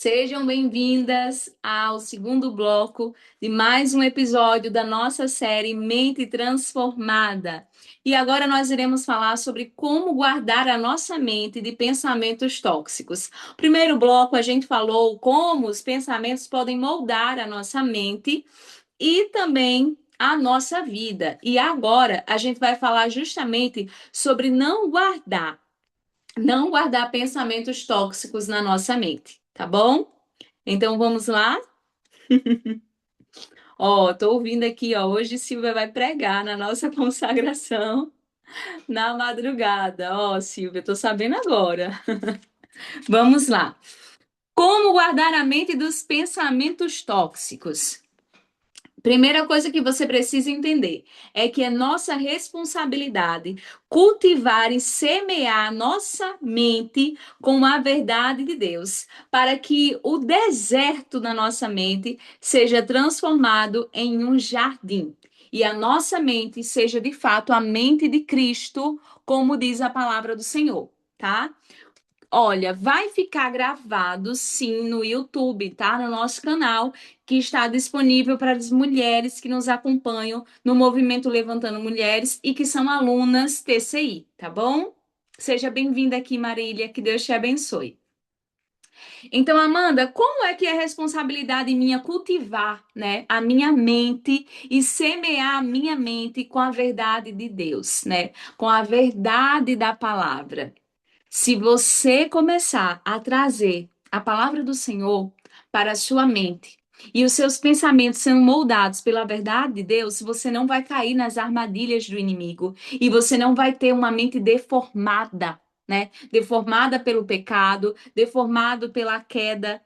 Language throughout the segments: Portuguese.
Sejam bem-vindas ao segundo bloco de mais um episódio da nossa série Mente Transformada. E agora nós iremos falar sobre como guardar a nossa mente de pensamentos tóxicos. No primeiro bloco, a gente falou como os pensamentos podem moldar a nossa mente e também a nossa vida. E agora a gente vai falar justamente sobre não guardar pensamentos tóxicos na nossa mente, tá bom? Então vamos lá? Ó, tô ouvindo aqui, ó, hoje Silvia vai pregar na nossa consagração na madrugada. Ó, Silvia, tô sabendo agora. Vamos lá. Como guardar a mente dos pensamentos tóxicos? Primeira coisa que você precisa entender é que é nossa responsabilidade cultivar e semear nossa mente com a verdade de Deus, para que o deserto da nossa mente seja transformado em um jardim e a nossa mente seja de fato a mente de Cristo, como diz a palavra do Senhor, tá? Olha, vai ficar gravado sim no YouTube, tá? No nosso canal, que está disponível para as mulheres que nos acompanham no movimento Levantando Mulheres e que são alunas TCI, tá bom? Seja bem-vinda aqui, Marília, que Deus te abençoe. Então, Amanda, como é que é responsabilidade minha cultivar, né, a minha mente e semear a minha mente com a verdade de Deus, né? Com a verdade da palavra. Se você começar a trazer a palavra do Senhor para a sua mente e os seus pensamentos sendo moldados pela verdade de Deus, você não vai cair nas armadilhas do inimigo e você não vai ter uma mente deformada, né? Deformada pelo pecado, deformado pela queda.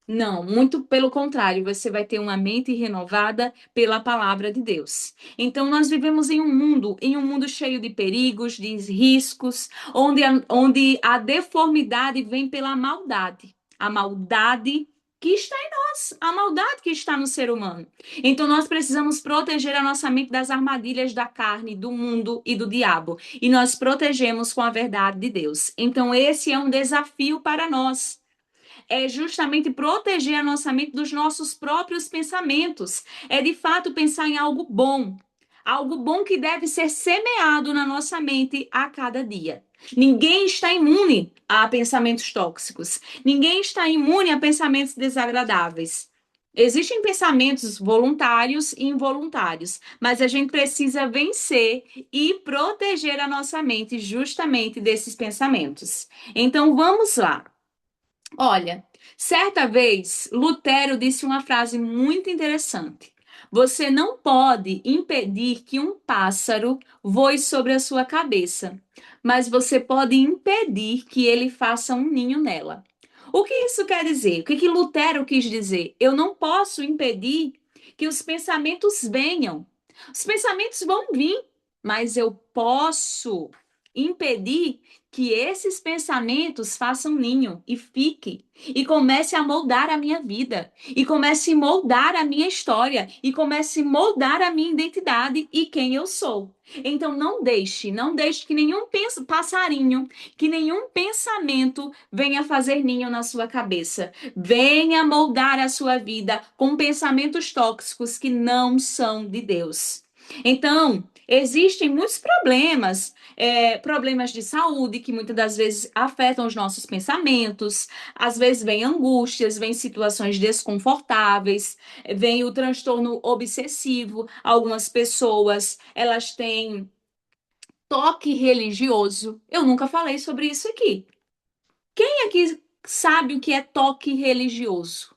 Não, muito pelo contrário, você vai ter uma mente renovada pela palavra de Deus. Então, nós vivemos em um mundo cheio de perigos, de riscos, onde a deformidade vem pela maldade. A maldade que está em nós, a maldade que está no ser humano. Então, nós precisamos proteger a nossa mente das armadilhas da carne, do mundo e do diabo. E nós protegemos com a verdade de Deus. Então, esse é um desafio para nós é justamente proteger a nossa mente dos nossos próprios pensamentos. É de fato pensar em algo bom que deve ser semeado na nossa mente a cada dia. Ninguém está imune a pensamentos tóxicos. Ninguém está imune a pensamentos desagradáveis. Existem pensamentos voluntários e involuntários, mas a gente precisa vencer e proteger a nossa mente justamente desses pensamentos. Então vamos lá. Olha, certa vez Lutero disse uma frase muito interessante. Você não pode impedir que um pássaro voe sobre a sua cabeça, mas você pode impedir que ele faça um ninho nela. O que isso quer dizer? O que Lutero quis dizer? Eu não posso impedir que os pensamentos venham. Os pensamentos vão vir, mas eu posso impedir que esses pensamentos façam ninho e fiquem e comece a moldar a minha vida e comece a moldar a minha história e comece a moldar a minha identidade e quem eu sou. Então não deixe que nenhum passarinho, que nenhum pensamento venha fazer ninho na sua cabeça. Venha moldar a sua vida com pensamentos tóxicos que não são de Deus. Então, existem muitos problemas de saúde que muitas das vezes afetam os nossos pensamentos, às vezes vem angústias, vem situações desconfortáveis, vem o transtorno obsessivo. Algumas pessoas, elas têm toque religioso. Eu nunca falei sobre isso aqui. Quem aqui sabe o que é toque religioso?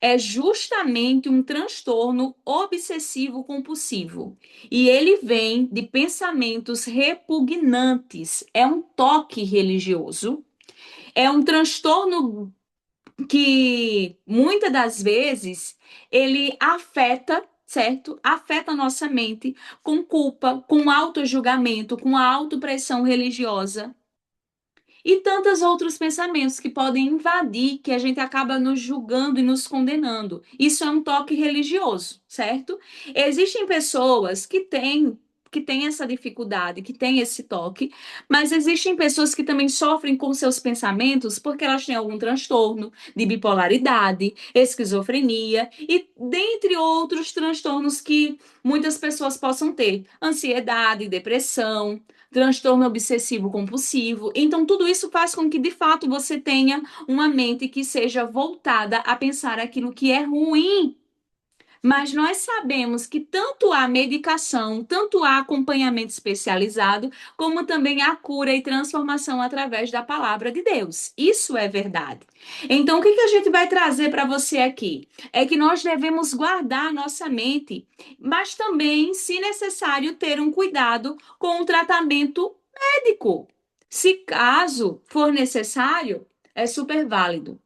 É justamente um transtorno obsessivo compulsivo. E ele vem de pensamentos repugnantes. É um toque religioso. É um transtorno que muitas das vezes ele afeta, certo? Afeta a nossa mente com culpa, com auto-julgamento, com a autopressão religiosa. E tantos outros pensamentos que podem invadir, que a gente acaba nos julgando e nos condenando. Isso é um toque religioso, certo? Existem pessoas que têm que tem essa dificuldade, que tem esse toque, mas existem pessoas que também sofrem com seus pensamentos porque elas têm algum transtorno de bipolaridade, esquizofrenia e dentre outros transtornos que muitas pessoas possam ter, ansiedade, depressão, transtorno obsessivo compulsivo. Então, tudo isso faz com que, de fato, você tenha uma mente que seja voltada a pensar aquilo que é ruim. Mas nós sabemos que tanto há medicação, tanto há acompanhamento especializado, como também há cura e transformação através da palavra de Deus. Isso é verdade. Então, o que a gente vai trazer para você aqui? É que nós devemos guardar a nossa mente, mas também, se necessário, ter um cuidado com o tratamento médico. Se caso for necessário, é super válido.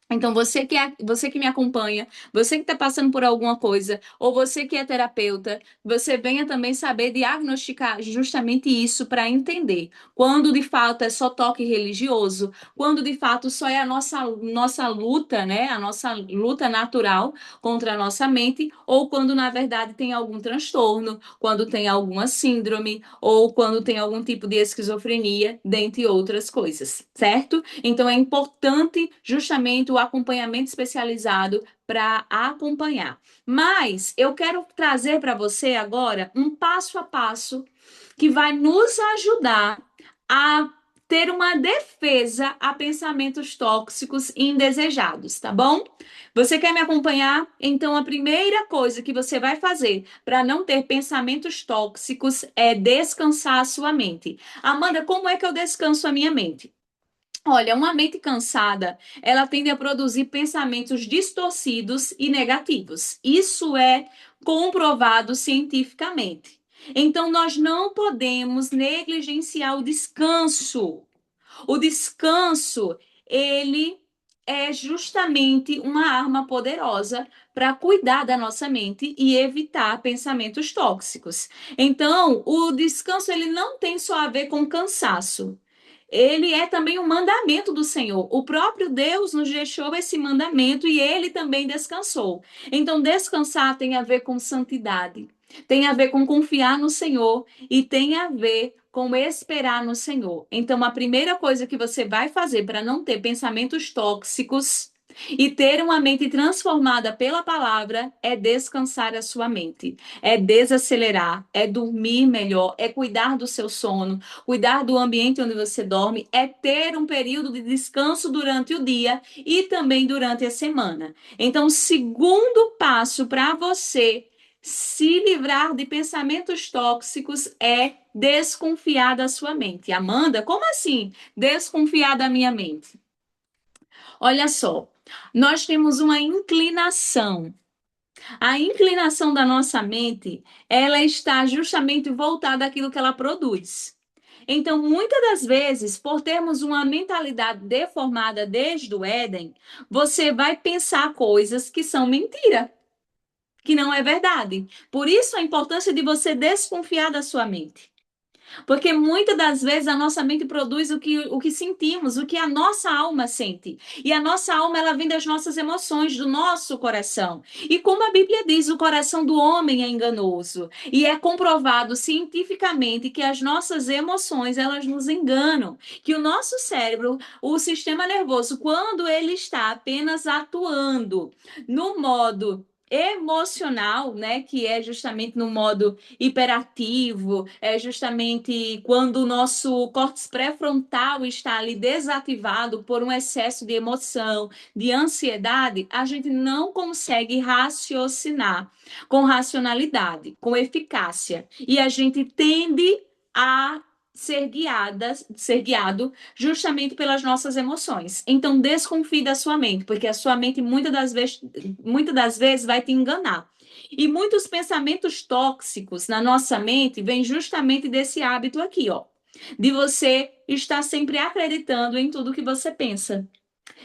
Então, você que me acompanha, você que está passando por alguma coisa, ou você que é terapeuta, você venha também saber diagnosticar justamente isso para entender quando de fato é só toque religioso, quando de fato só é a nossa luta, né? A nossa luta natural contra a nossa mente, ou quando na verdade tem algum transtorno, quando tem alguma síndrome, ou quando tem algum tipo de esquizofrenia, dentre outras coisas, certo? Então é importante justamente o acompanhamento especializado para acompanhar. Mas eu quero trazer para você agora um passo a passo que vai nos ajudar a ter uma defesa a pensamentos tóxicos e indesejados, tá bom? Você quer me acompanhar? Então, a primeira coisa que você vai fazer para não ter pensamentos tóxicos é descansar a sua mente. Amanda, como é que eu descanso a minha mente? Olha, uma mente cansada, ela tende a produzir pensamentos distorcidos e negativos. Isso é comprovado cientificamente. Então, nós não podemos negligenciar o descanso. O descanso, ele é justamente uma arma poderosa para cuidar da nossa mente e evitar pensamentos tóxicos. Então, o descanso ele não tem só a ver com cansaço. Ele é também um mandamento do Senhor. O próprio Deus nos deixou esse mandamento e ele também descansou. Então, descansar tem a ver com santidade, tem a ver com confiar no Senhor e tem a ver com esperar no Senhor. Então, a primeira coisa que você vai fazer para não ter pensamentos tóxicos e ter uma mente transformada pela palavra é descansar a sua mente, é desacelerar, é dormir melhor, é cuidar do seu sono, cuidar do ambiente onde você dorme, é ter um período de descanso durante o dia e também durante a semana. Então, o segundo passo para você se livrar de pensamentos tóxicos é desconfiar da sua mente. Amanda, como assim desconfiar da minha mente? Olha só, nós temos uma inclinação. A inclinação da nossa mente, ela está justamente voltada àquilo que ela produz. Então, muitas das vezes, por termos uma mentalidade deformada desde o Éden, você vai pensar coisas que são mentira, que não é verdade. Por isso a importância de você desconfiar da sua mente. Porque muitas das vezes a nossa mente produz o que sentimos, o que a nossa alma sente. E a nossa alma, ela vem das nossas emoções, do nosso coração. E como a Bíblia diz, o coração do homem é enganoso. E é comprovado cientificamente que as nossas emoções, elas nos enganam. Que o nosso cérebro, o sistema nervoso, quando ele está apenas atuando no modo emocional, né, que é justamente no modo hiperativo, é justamente quando o nosso córtex pré-frontal está ali desativado por um excesso de emoção, de ansiedade, a gente não consegue raciocinar com racionalidade, com eficácia. E a gente tende a ser guiado justamente pelas nossas emoções. Então, desconfie da sua mente, porque a sua mente muitas das vezes vai te enganar. E muitos pensamentos tóxicos na nossa mente vêm justamente desse hábito aqui, ó, de você estar sempre acreditando em tudo que você pensa,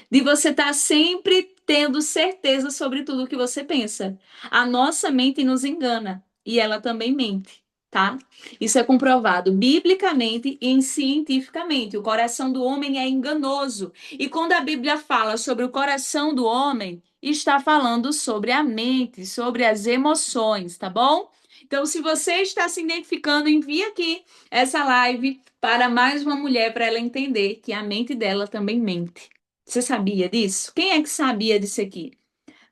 de você estar sempre tendo certeza sobre tudo que você pensa. A nossa mente nos engana e ela também mente. Tá? Isso é comprovado biblicamente e cientificamente. O coração do homem é enganoso. E quando a Bíblia fala sobre o coração do homem, está falando sobre a mente, sobre as emoções, tá bom? Então, se você está se identificando, envie aqui essa live para mais uma mulher, para ela entender que a mente dela também mente. Você sabia disso? Quem é que sabia disso aqui?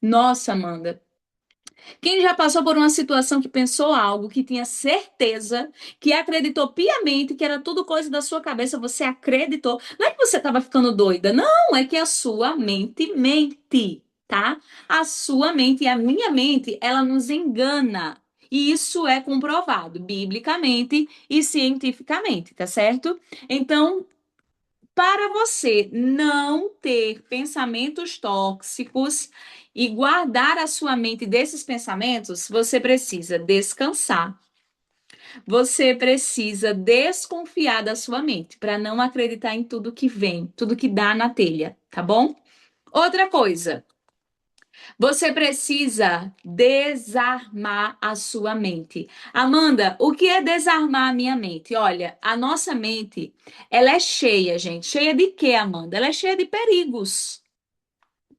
Nossa, Amanda. Quem já passou por uma situação que pensou algo, que tinha certeza, que acreditou piamente que era tudo coisa da sua cabeça, você acreditou. Não é que você estava ficando doida, não, é que a sua mente mente, tá? A sua mente e a minha mente, ela nos engana. E isso é comprovado biblicamente e cientificamente, tá certo? Então, para você não ter pensamentos tóxicos e guardar a sua mente desses pensamentos, você precisa descansar. Você precisa desconfiar da sua mente para não acreditar em tudo que vem, tudo que dá na telha, tá bom? Outra coisa, você precisa desarmar a sua mente. Amanda, o que é desarmar a minha mente? Olha, a nossa mente, ela é cheia, gente. Cheia de quê, Amanda? Ela é cheia de perigos.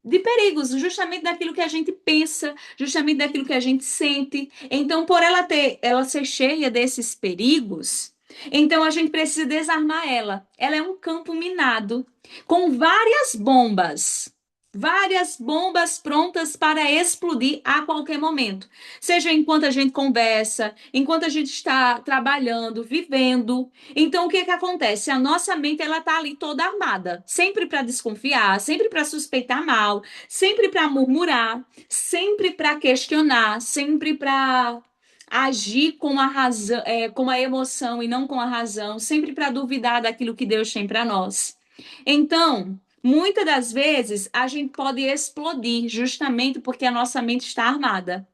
De perigos, justamente daquilo que a gente pensa, justamente daquilo que a gente sente. Então, por ela ser cheia desses perigos, então a gente precisa desarmar ela. Ela é um campo minado com várias bombas prontas para explodir a qualquer momento. Seja enquanto a gente conversa, enquanto a gente está trabalhando, vivendo. Então, o que que acontece? A nossa mente ela tá ali toda armada, sempre para desconfiar, sempre para suspeitar mal, sempre para murmurar, sempre para questionar, sempre para agir com a razão, com a emoção e não com a razão, sempre para duvidar daquilo que Deus tem para nós. Então, muitas das vezes a gente pode explodir justamente porque a nossa mente está armada.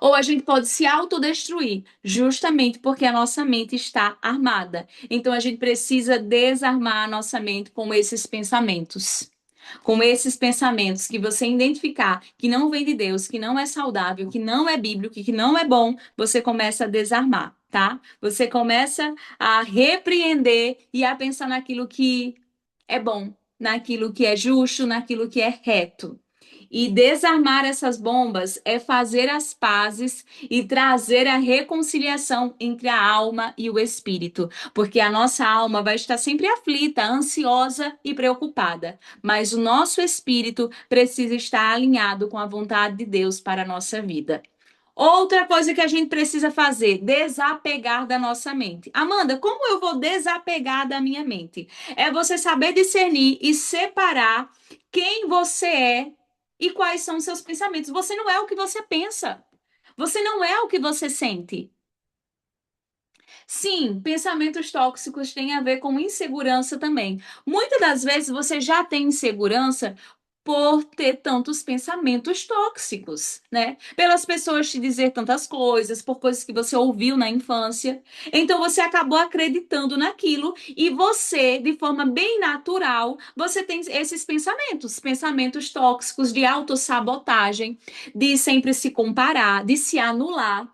Ou a gente pode se autodestruir, justamente porque a nossa mente está armada. Então a gente precisa desarmar a nossa mente com esses pensamentos. Com esses pensamentos que você identificar que não vem de Deus, que não é saudável, que não é bíblico, que não é bom, você começa a desarmar, tá? Você começa a repreender e a pensar naquilo que é bom, naquilo que é justo, naquilo que é reto. E desarmar essas bombas é fazer as pazes e trazer a reconciliação entre a alma e o espírito, porque a nossa alma vai estar sempre aflita, ansiosa e preocupada, mas o nosso espírito precisa estar alinhado com a vontade de Deus para a nossa vida. Outra coisa que a gente precisa fazer, desapegar da nossa mente. Amanda, como eu vou desapegar da minha mente? É você saber discernir e separar quem você é e quais são os seus pensamentos. Você não é o que você pensa. Você não é o que você sente. Sim, pensamentos tóxicos têm a ver com insegurança também. Muitas das vezes você já tem insegurança por ter tantos pensamentos tóxicos, né? Pelas pessoas te dizer tantas coisas, por coisas que você ouviu na infância. Então você acabou acreditando naquilo e você, de forma bem natural, você tem esses pensamentos, pensamentos tóxicos de autossabotagem, de sempre se comparar, de se anular,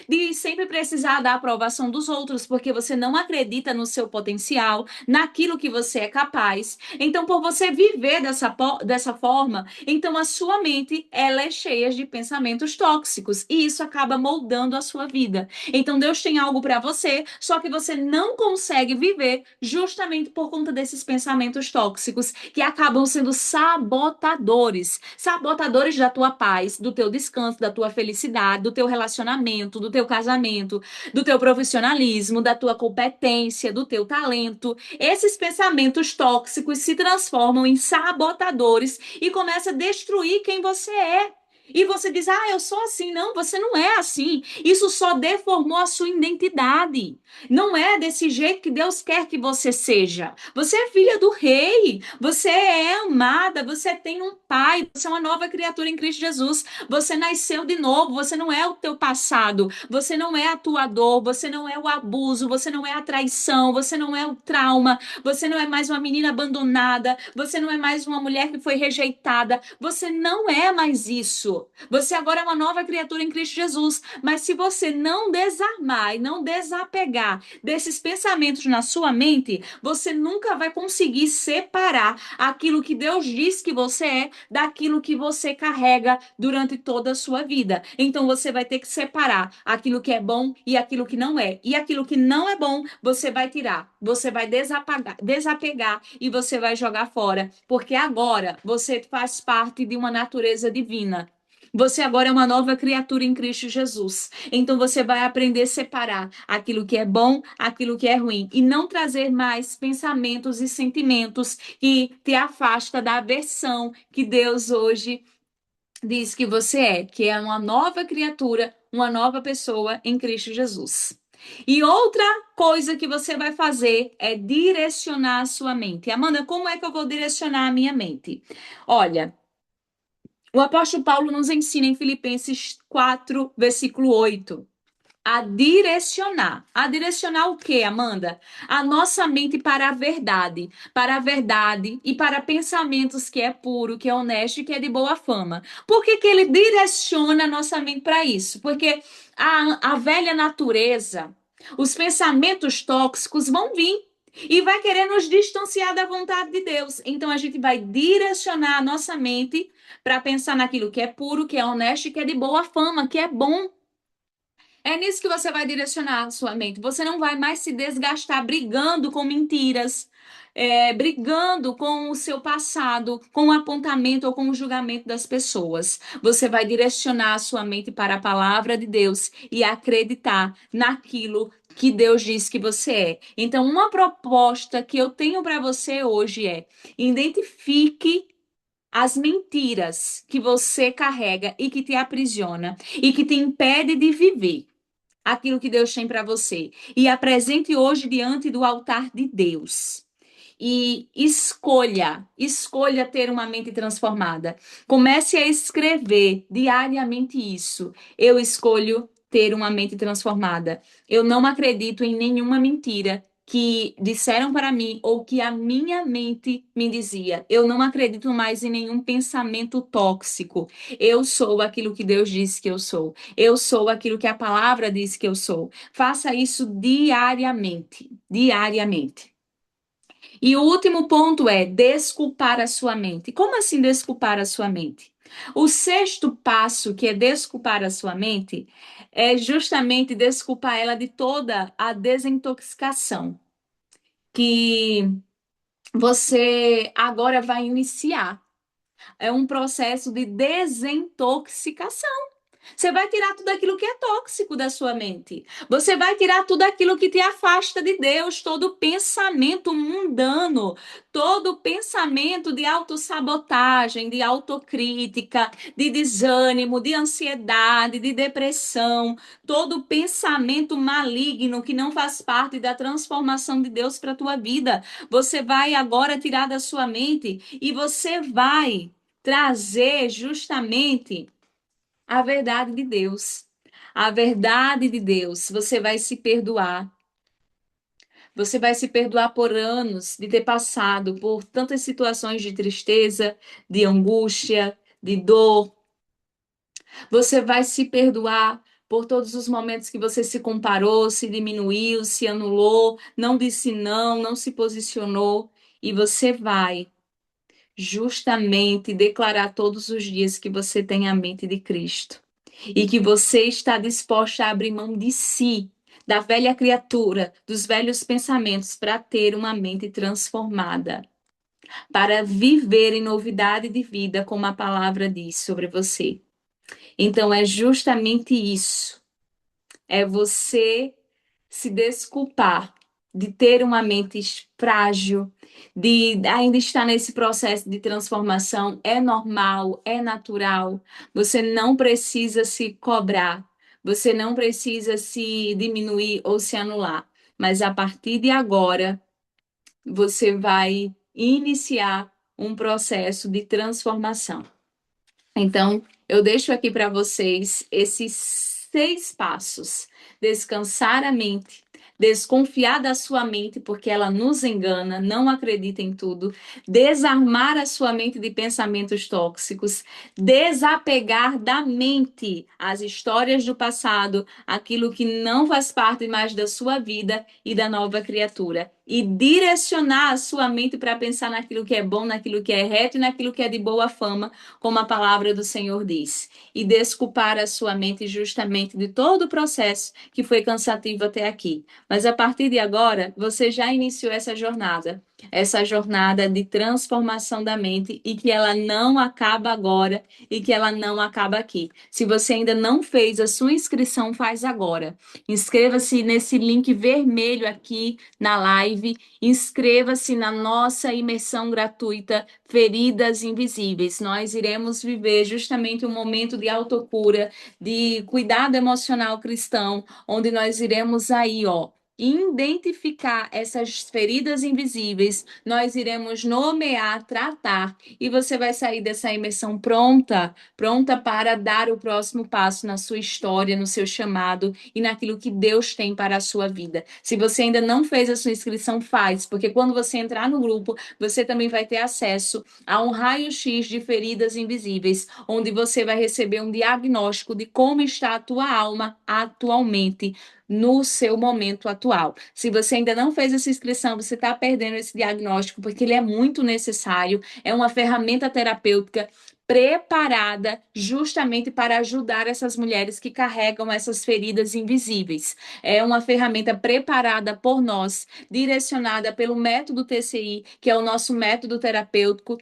de sempre precisar da aprovação dos outros, porque você não acredita no seu potencial, naquilo que você é capaz. Então, por você viver dessa forma, então a sua mente ela é cheia de pensamentos tóxicos e isso acaba moldando a sua vida. Então, Deus tem algo para você, só que você não consegue viver justamente por conta desses pensamentos tóxicos que acabam sendo sabotadores, sabotadores da tua paz, do teu descanso, da tua felicidade, do teu relacionamento, do teu casamento, do teu profissionalismo, da tua competência, do teu talento. Esses pensamentos tóxicos se transformam em sabotadores e começam a destruir quem você é. E você diz, ah, eu sou assim. Não, você não é assim. Isso só deformou a sua identidade. Não é desse jeito que Deus quer que você seja. Você é filha do rei. Você é amada. Você tem um pai. Você é uma nova criatura em Cristo Jesus. Você nasceu de novo. Você não é o teu passado. Você não é a tua dor. Você não é o abuso. Você não é a traição. Você não é o trauma. Você não é mais uma menina abandonada. Você não é mais uma mulher que foi rejeitada. Você não é mais isso. isso. Você agora é uma nova criatura em Cristo Jesus. Mas se você não desarmar e não desapegar desses pensamentos na sua mente, você nunca vai conseguir separar aquilo que Deus diz que você é daquilo que você carrega durante toda a sua vida. Então você vai ter que separar aquilo que é bom e aquilo que não é. E aquilo que não é bom, você vai tirar, você vai desapegar e você vai jogar fora, porque agora você faz parte de uma natureza divina. Você agora é uma nova criatura em Cristo Jesus. Então você vai aprender a separar aquilo que é bom, aquilo que é ruim e não trazer mais pensamentos e sentimentos que te afasta da versão que Deus hoje diz que você é, que é uma nova criatura, uma nova pessoa em Cristo Jesus. E outra coisa que você vai fazer é direcionar a sua mente. Amanda, como é que eu vou direcionar a minha mente? Olha, o apóstolo Paulo nos ensina em Filipenses 4, versículo 8. A direcionar. A direcionar o quê, Amanda? A nossa mente para a verdade e para pensamentos que é puro, que é honesto e que é de boa fama. Por que que ele direciona a nossa mente para isso? Porque a velha natureza, os pensamentos tóxicos vão vir e vai querer nos distanciar da vontade de Deus. Então a gente vai direcionar a nossa mente para pensar naquilo que é puro, que é honesto e que é de boa fama, que é bom. É nisso que você vai direcionar a sua mente. Você não vai mais se desgastar brigando com mentiras, brigando com o seu passado, com o apontamento ou com o julgamento das pessoas. Você vai direcionar a sua mente para a palavra de Deus e acreditar naquilo que Deus diz que você é. Então, uma proposta que eu tenho para você hoje é: identifique as mentiras que você carrega e que te aprisiona e que te impede de viver aquilo que Deus tem para você. E apresente hoje diante do altar de Deus. E escolha ter uma mente transformada. Comece a escrever diariamente isso. Eu escolho ter uma mente transformada. Eu não acredito em nenhuma mentira que disseram para mim ou que a minha mente me dizia. Eu não acredito mais em nenhum pensamento tóxico. Eu sou aquilo que Deus disse que eu sou. Eu sou aquilo que a palavra diz que eu sou. Faça isso diariamente. Diariamente. E o último ponto é desculpar a sua mente. Como assim desculpar a sua mente? O sexto passo, que é desculpar a sua mente, é justamente desculpar ela de toda a desintoxicação que você agora vai iniciar. É um processo de desintoxicação. Você vai tirar tudo aquilo que é tóxico da sua mente. Você vai tirar tudo aquilo que te afasta de Deus, todo pensamento mundano, todo pensamento de autossabotagem, de autocrítica, de desânimo, de ansiedade, de depressão, todo pensamento maligno que não faz parte da transformação de Deus para a tua vida. Você vai agora tirar da sua mente e você vai trazer justamente a verdade de Deus. A verdade de Deus. Você vai se perdoar. Você vai se perdoar por anos de ter passado por tantas situações de tristeza, de angústia, de dor. Você vai se perdoar por todos os momentos que você se comparou, se diminuiu, se anulou, não disse não, não se posicionou. E você vai justamente declarar todos os dias que você tem a mente de Cristo e que você está disposta a abrir mão de si, da velha criatura, dos velhos pensamentos, para ter uma mente transformada, para viver em novidade de vida, como a palavra diz sobre você. Então, é justamente isso. É você se desculpar de ter uma mente frágil, de ainda estar nesse processo de transformação. É normal, é natural. Você não precisa se cobrar, você não precisa se diminuir ou se anular. Mas a partir de agora, você vai iniciar um processo de transformação. Então, eu deixo aqui para vocês esses 6 passos: descansar a mente, desconfiar da sua mente, porque ela nos engana, não acredita em tudo, desarmar a sua mente de pensamentos tóxicos, desapegar da mente as histórias do passado, aquilo que não faz parte mais da sua vida e da nova criatura. E direcionar a sua mente para pensar naquilo que é bom, naquilo que é reto e naquilo que é de boa fama, como a palavra do Senhor diz. E desculpar a sua mente justamente de todo o processo que foi cansativo até aqui. Mas a partir de agora, você já iniciou essa jornada de transformação da mente e que ela não acaba agora e que ela não acaba aqui. Se você ainda não fez a sua inscrição, faz agora. Inscreva-se nesse link vermelho aqui na live, inscreva-se na nossa imersão gratuita Feridas Invisíveis. Nós iremos viver justamente um momento de autocura, de cuidado emocional cristão, onde nós iremos aí, ó, identificar essas feridas invisíveis, nós iremos nomear, tratar, e você vai sair dessa imersão pronta para dar o próximo passo na sua história, no seu chamado e naquilo que Deus tem para a sua vida. Se você ainda não fez a sua inscrição, faz, porque quando você entrar no grupo, você também vai ter acesso a um raio-x de feridas invisíveis, onde você vai receber um diagnóstico de como está a tua alma atualmente no seu momento atual. Se você ainda não fez essa inscrição, você está perdendo esse diagnóstico, porque ele é muito necessário, é uma ferramenta terapêutica preparada justamente para ajudar essas mulheres que carregam essas feridas invisíveis. É uma ferramenta preparada por nós, direcionada pelo método TCI, que é o nosso método terapêutico,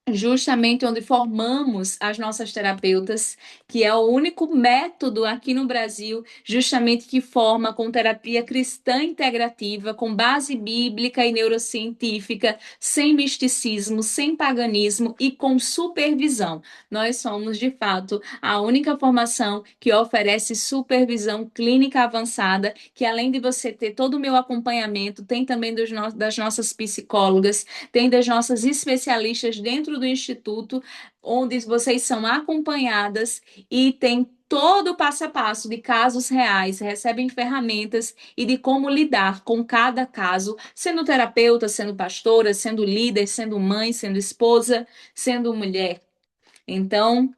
justamente onde formamos as nossas terapeutas, que é o único método aqui no Brasil, justamente que forma com terapia cristã integrativa, com base bíblica e neurocientífica, sem misticismo, sem paganismo e com supervisão. Nós somos, de fato, a única formação que oferece supervisão clínica avançada, que além de você ter todo o meu acompanhamento, tem também das nossas psicólogas, tem das nossas especialistas dentro do Instituto, onde vocês são acompanhadas e tem todo o passo a passo de casos reais, recebem ferramentas e de como lidar com cada caso, sendo terapeuta, sendo pastora, sendo líder, sendo mãe, sendo esposa, sendo mulher. Então,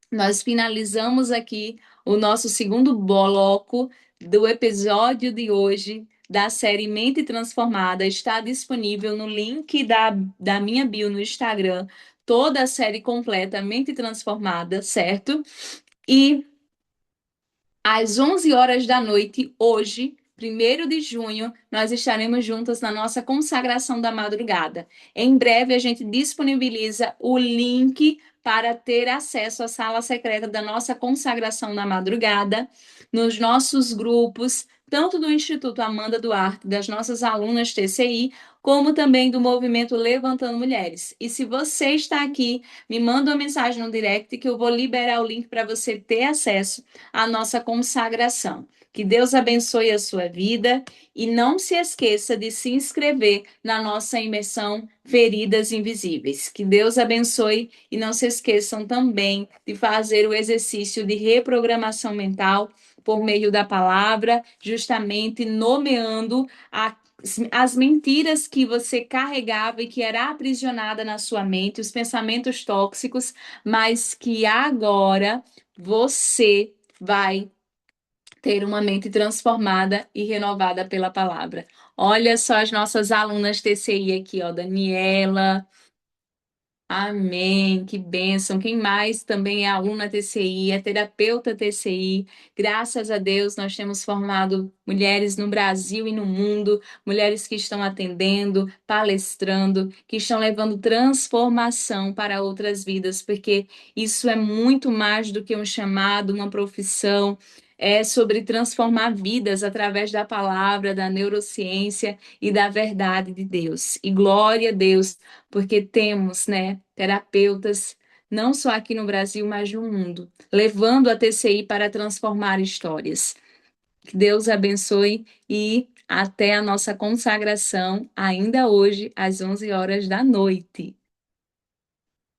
nós finalizamos aqui o nosso segundo bloco do episódio de hoje da série Mente Transformada. Está disponível no link da minha bio no Instagram, toda a série completa Mente Transformada, certo? E às 11 horas da noite, hoje, 1º de junho, nós estaremos juntas na nossa consagração da madrugada. Em breve, a gente disponibiliza o link para ter acesso à sala secreta da nossa consagração da madrugada, nos nossos grupos, tanto do Instituto Amanda Duarte, das nossas alunas TCI, como também do movimento Levantando Mulheres. E se você está aqui, me manda uma mensagem no direct que eu vou liberar o link para você ter acesso a nossa consagração. Que Deus abençoe a sua vida e não se esqueça de se inscrever na nossa imersão Feridas Invisíveis. Que Deus abençoe e não se esqueçam também de fazer o exercício de reprogramação mental por meio da palavra, justamente nomeando as mentiras que você carregava e que era aprisionada na sua mente, os pensamentos tóxicos, mas que agora você vai ter uma mente transformada e renovada pela palavra. Olha só as nossas alunas TCI aqui, ó, Daniela. Amém, que bênção. Quem mais também é aluna TCI, é terapeuta TCI. Graças a Deus, nós temos formado mulheres no Brasil e no mundo, mulheres que estão atendendo, palestrando, que estão levando transformação para outras vidas, porque isso é muito mais do que um chamado, uma profissão. É sobre transformar vidas através da palavra, da neurociência e da verdade de Deus. E glória a Deus porque temos, né, terapeutas não só aqui no Brasil, mas no mundo, levando a TCI para transformar histórias. Que Deus abençoe e até a nossa consagração ainda hoje às 11 horas da noite.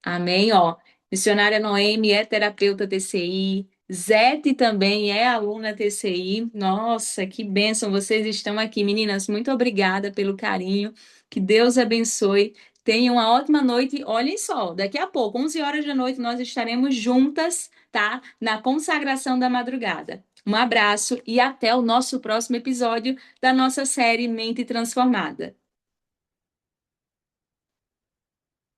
Amém, ó. Missionária Noemi é terapeuta TCI, Zete também é aluna TCI. Nossa, que bênção, vocês estão aqui, meninas. Muito obrigada pelo carinho. Que Deus abençoe. Tenham uma ótima noite. Olhem só, daqui a pouco, 11 horas da noite, nós estaremos juntas, tá? Na consagração da madrugada. Um abraço e até o nosso próximo episódio da nossa série Mente Transformada.